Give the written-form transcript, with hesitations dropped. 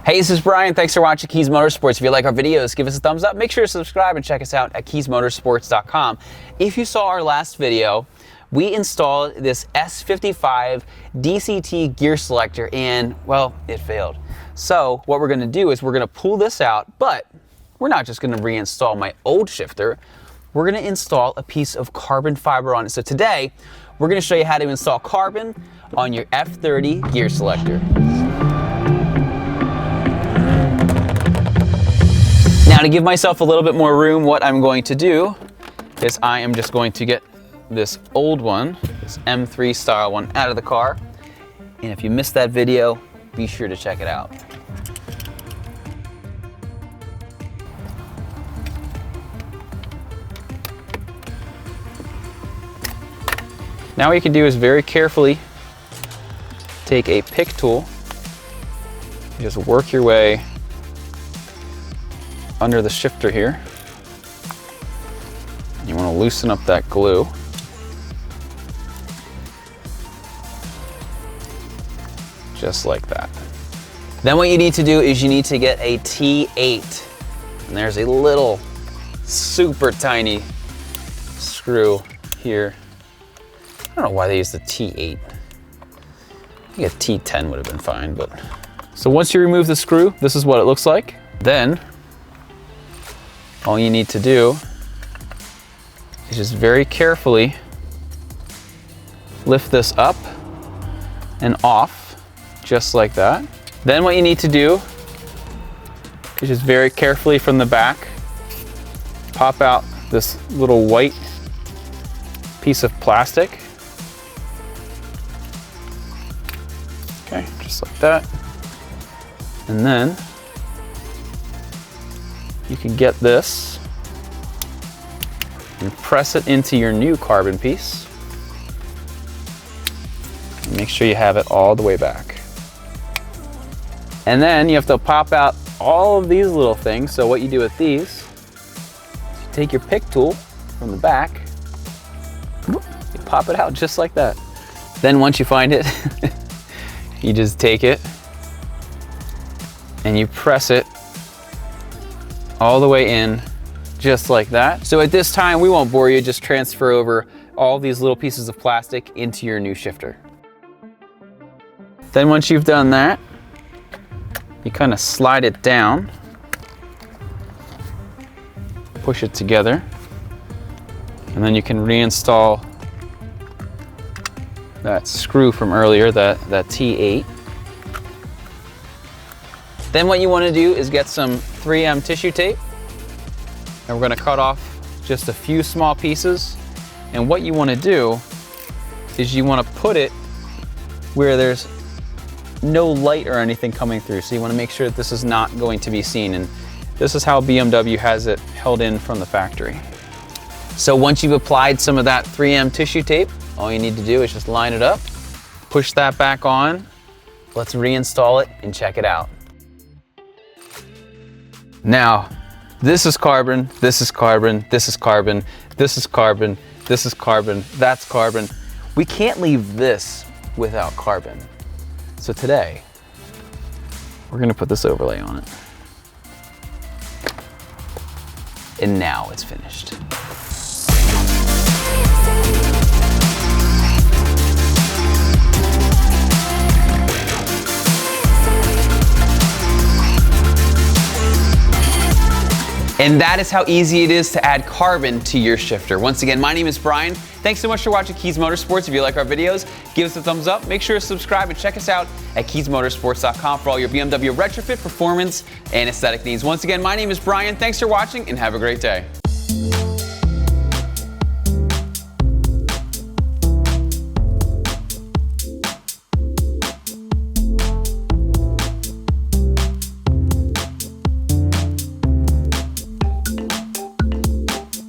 Hey, this is Brian. Thanks for watching Kies Motorsports. If you like our videos, give us a thumbs up. Make sure to subscribe and check us out at KiesMotorsports.com. If you saw our last video, we installed this S55 DCT gear selector and, well, it failed. So what we're gonna do is we're gonna pull this out, but we're not just gonna reinstall my old shifter. We're gonna install a piece of carbon fiber on it. So today, we're gonna show you how to install carbon on your F30 gear selector. Now, to give myself a little bit more room, what I'm going to do is I am just going to get this old one, this M3 style one, out of the car. And if you missed that video, be sure to check it out. Now what you can do is very carefully take a pick tool, just work your way under the shifter here. You want to loosen up that glue. Just like that. Then what you need to do is you need to get a T8. And there's a little super tiny screw here. I don't know why they use the T8. I think a T10 would have been fine, but. So once you remove the screw, this is what it looks like. Then all you need to do is just very carefully lift this up and off, just like that. Then what you need to do is just very carefully from the back, pop out this little white piece of plastic. Okay, just like that. And then you can get this and press it into your new carbon piece. And make sure you have it all the way back. And then you have to pop out all of these little things. So what you do with these is you take your pick tool from the back, you pop it out just like that. Then once you find it, you just take it and you press it all the way in, just like that. So at this time, we won't bore you, just transfer over all these little pieces of plastic into your new shifter. Then once you've done that, you kind of slide it down, push it together, and then you can reinstall that screw from earlier, that T8. Then what you want to do is get some 3M tissue tape, and we're going to cut off just a few small pieces. And what you want to do is you want to put it where there's no light or anything coming through. So you want to make sure that this is not going to be seen. And this is how BMW has it held in from the factory. So once you've applied some of that 3M tissue tape, all you need to do is just line it up, push that back on. Let's reinstall it and check it out. Now, this is carbon, this is carbon, this is carbon, this is carbon, this is carbon, that's carbon. We can't leave this without carbon. So today, we're gonna put this overlay on it. And now it's finished. And that is how easy it is to add carbon to your shifter. Once again, my name is Brian. Thanks so much for watching Kies Motorsports. If you like our videos, give us a thumbs up. Make sure to subscribe and check us out at KiesMotorsports.com for all your BMW retrofit, performance, and aesthetic needs. Once again, my name is Brian. Thanks for watching and have a great day.